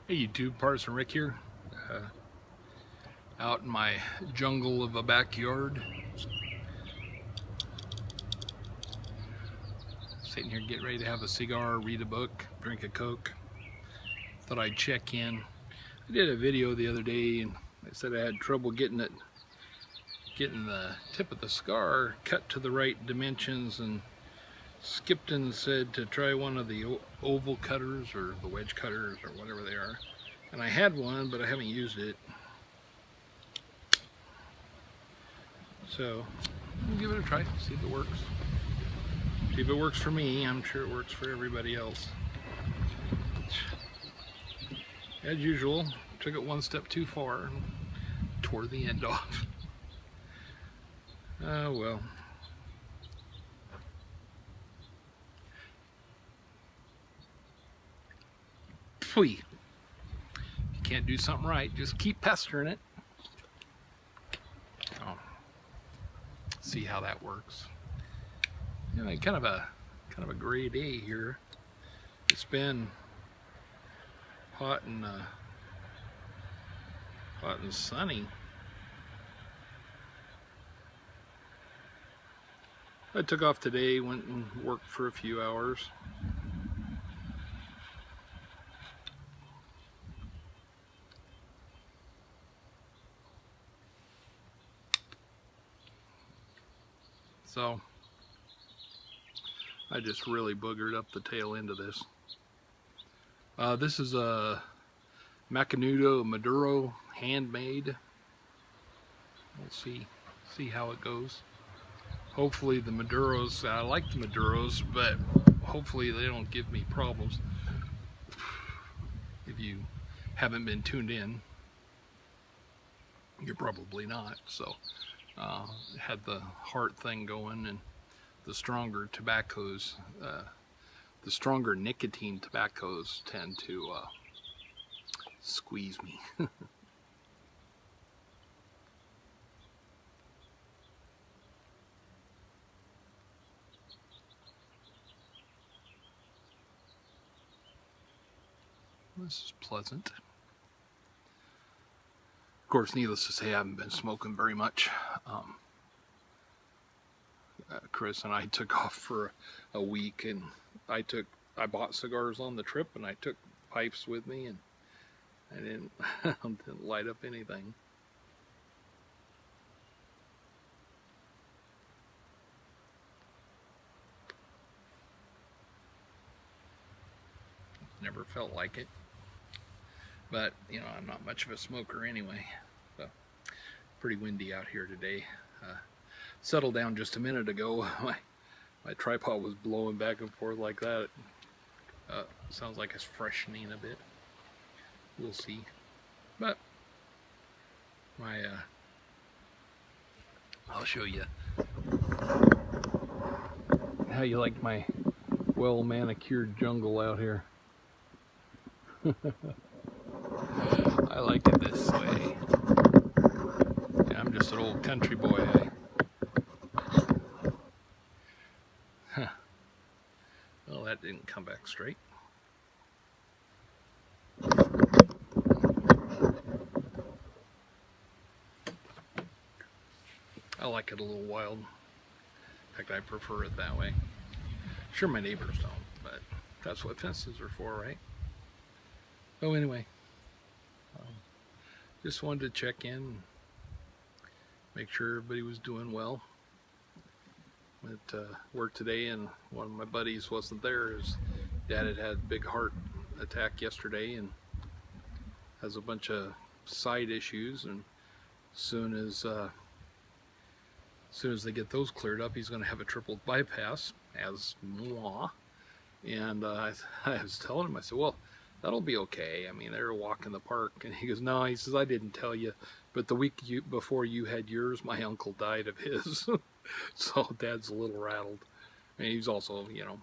Hey YouTube, Partisan Rick here, out in my jungle of a backyard. Sitting here getting ready to have a cigar, read a book, drink a Coke. Thought I'd check in. I did a video the other day and I said I had trouble getting the tip of the cigar cut to the right dimensions, and skipped and said to try one of the oval cutters or the wedge cutters or whatever they are. And I had one, but I haven't used it. So we'll give it a try, see if it works. See if it works for me. I'm sure it works for everybody else. As usual, took it one step too far and tore the end off. Oh well. Pfui. If you can't do something right, just keep pestering it. Oh. See how that works. You know, kind of a gray day here. It's been hot and sunny. I took off today, went and worked for a few hours. So I just really boogered up the tail end of this. This is a Macanudo Maduro, handmade. We'll see how it goes. Hopefully the Maduros, I like the Maduros, but hopefully they don't give me problems. If you haven't been tuned in, you're probably not. So had the heart thing going, and the stronger tobaccos, the stronger nicotine tobaccos tend to squeeze me. This is pleasant. Of course, needless to say, I haven't been smoking very much. Chris and I took off for a week, and I bought cigars on the trip, and I took pipes with me, and I didn't light up anything. Never felt like it. But, you know, I'm not much of a smoker anyway. So, pretty windy out here today. Settled down just a minute ago. My tripod was blowing back and forth like that. Sounds like it's freshening a bit. We'll see. But, I'll show you how you like my well manicured jungle out here. I like it this way. Yeah, I'm just an old country boy. Well, that didn't come back straight. I like it a little wild. In fact, I prefer it that way. Sure, my neighbors don't, but that's what fences are for, right? Oh, anyway, just wanted to check in, make sure everybody was doing well. Went to work today, and one of my buddies wasn't there. His dad had a big heart attack yesterday and has a bunch of side issues, and as soon as they get those cleared up, he's going to have a triple bypass, as moi. And I was telling him, I said, well, that'll be okay. I mean, they're walking the park. And he goes, no, he says, I didn't tell you, but the week before you had yours, my uncle died of his. So Dad's a little rattled. I mean, he's also, you know,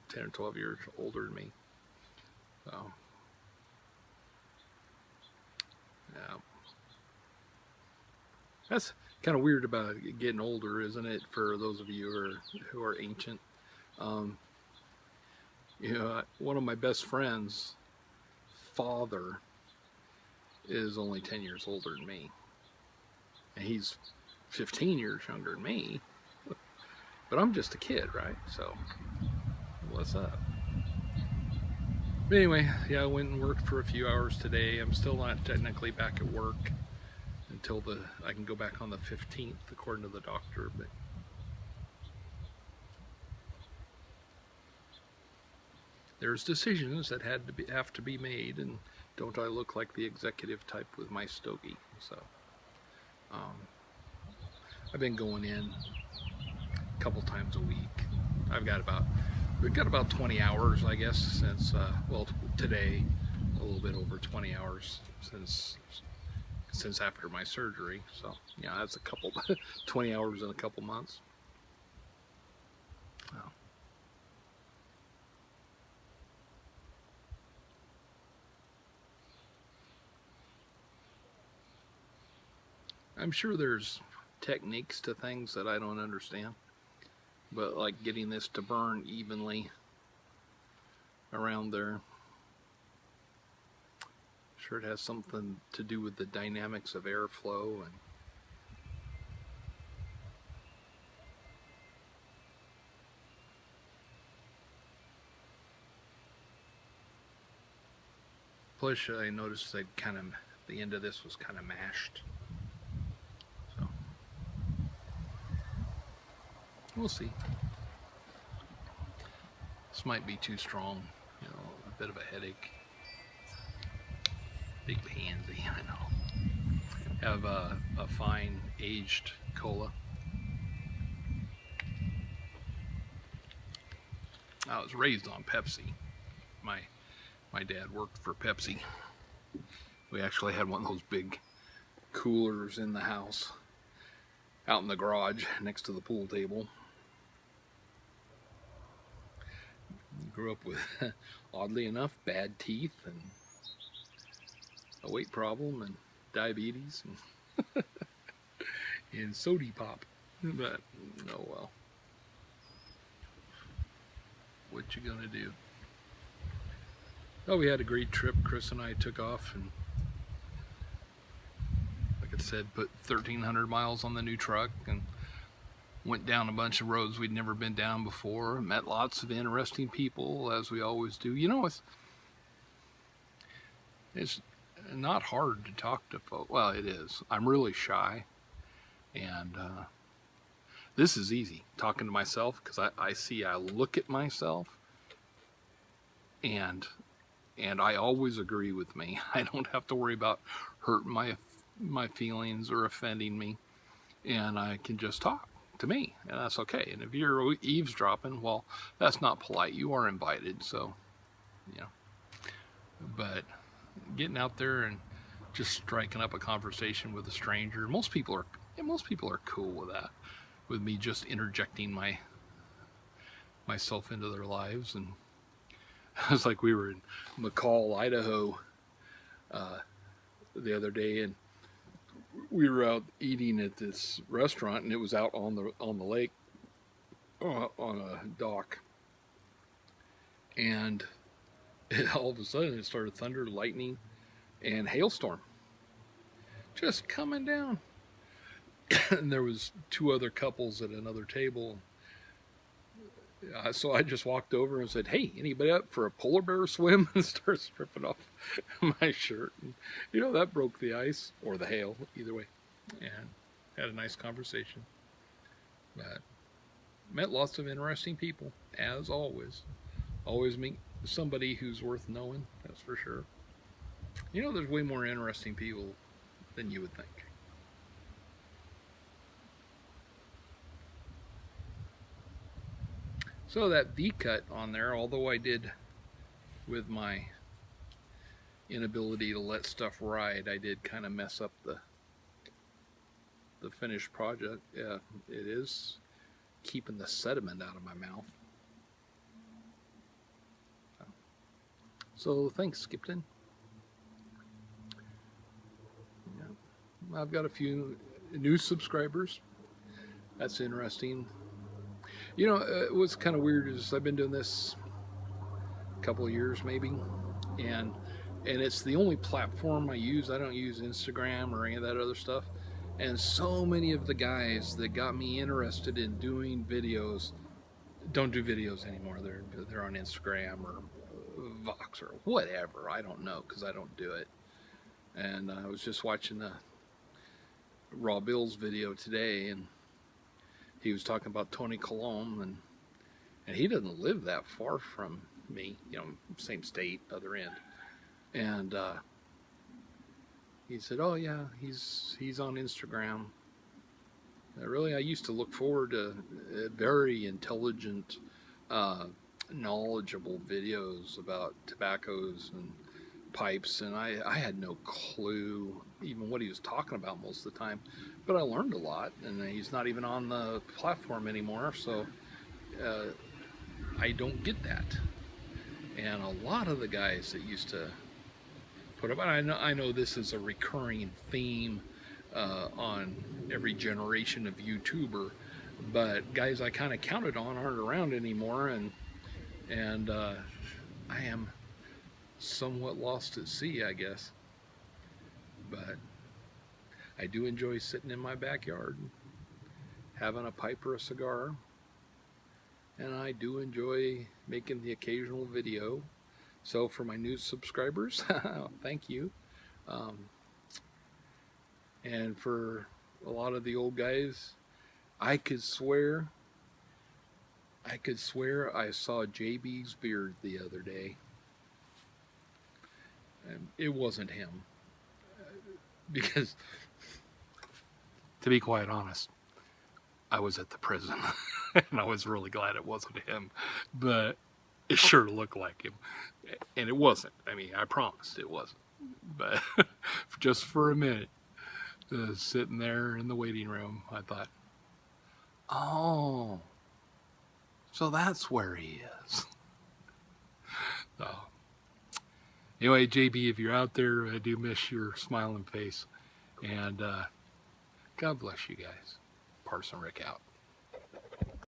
10 or 12 years older than me. So, yeah. That's kind of weird about getting older, isn't it, for those of you who are ancient? You know, one of my best friends father is only 10 years older than me. And he's 15 years younger than me. But I'm just a kid, right? So, what's up? But anyway, yeah, I went and worked for a few hours today. I'm still not technically back at work until I can go back on the 15th, according to the doctor. But there's decisions that have to be made, and don't I look like the executive type with my stogie? So I've been going in a couple times a week. We've got about 20 hours, I guess, since today, a little bit over 20 hours since after my surgery. So yeah, that's 20 hours in a couple months. Well, I'm sure there's techniques to things that I don't understand, but like getting this to burn evenly around there, sure it has something to do with the dynamics of airflow. And plus I noticed that the end of this was kind of mashed. We'll see. This might be too strong, a bit of a headache. Big pansy, I know. Have a fine aged cola. I was raised on Pepsi. My dad worked for Pepsi. We actually had one of those big coolers in the house, out in the garage next to the pool table. Grew up with, oddly enough, bad teeth and a weight problem and diabetes and, and sody pop. But oh well. What you gonna do? Oh, we had a great trip. Chris and I took off and, like I said, put 1,300 miles on the new truck and went down a bunch of roads we'd never been down before. Met lots of interesting people, as we always do. It's not hard to talk to folks. Well, it is. I'm really shy, and this is easy, talking to myself, because I look at myself, and I always agree with me. I don't have to worry about hurting my feelings or offending me, and I can just talk to me, and that's okay. And if you're eavesdropping, well, that's not polite. You are invited, so but getting out there and just striking up a conversation with a stranger, most people are cool with that, with me just interjecting myself into their lives. And it's like we were in McCall, Idaho the other day, and we were out eating at this restaurant, and it was out on the lake, on a dock, and all of a sudden it started thunder, lightning, and hailstorm just coming down. And there was two other couples at another table. So I just walked over and said, "Hey, anybody up for a polar bear swim?" And started stripping off my shirt. And, that broke the ice, or the hail, either way. And had a nice conversation. But met lots of interesting people, as always. Always meet somebody who's worth knowing, that's for sure. There's way more interesting people than you would think. So that V-cut on there, although I did, with my inability to let stuff ride, I did kind of mess up the finished project. Yeah, it is keeping the sediment out of my mouth. So thanks, Skipton. Yeah. I've got a few new subscribers. That's interesting. What's kind of weird is I've been doing this a couple of years maybe, and and it's the only platform I use. I don't use Instagram or any of that other stuff. And so many of the guys that got me interested in doing videos don't do videos anymore. They're on Instagram or Vox or whatever. I don't know because I don't do it. And I was just watching the Raw Bill's video today, and he was talking about Tony Colon, and he doesn't live that far from me. You know, same state, other end. And he said, "Oh yeah, he's on Instagram." Really, I used to look forward to very intelligent, knowledgeable videos about tobaccos and pipes, and I had no clue even what he was talking about most of the time, but I learned a lot. And he's not even on the platform anymore, so uh, I don't get that. And a lot of the guys that used to put up, and I know this is a recurring theme on every generation of YouTuber, but guys I kind of counted on aren't around anymore, and I am somewhat lost at sea, I guess. But I do enjoy sitting in my backyard, having a pipe or a cigar, and I do enjoy making the occasional video. So for my new subscribers, thank you. Um, and for a lot of the old guys, I could swear I saw JB's beard the other day. And it wasn't him. Because, to be quite honest, I was at the prison. And I was really glad it wasn't him. But it sure looked like him. And it wasn't. I mean, I promised it wasn't. But just for a minute, sitting there in the waiting room, I thought, oh, so that's where he is. So, anyway, JB, if you're out there, I do miss your smiling face. And God bless you guys. Parson Rick out.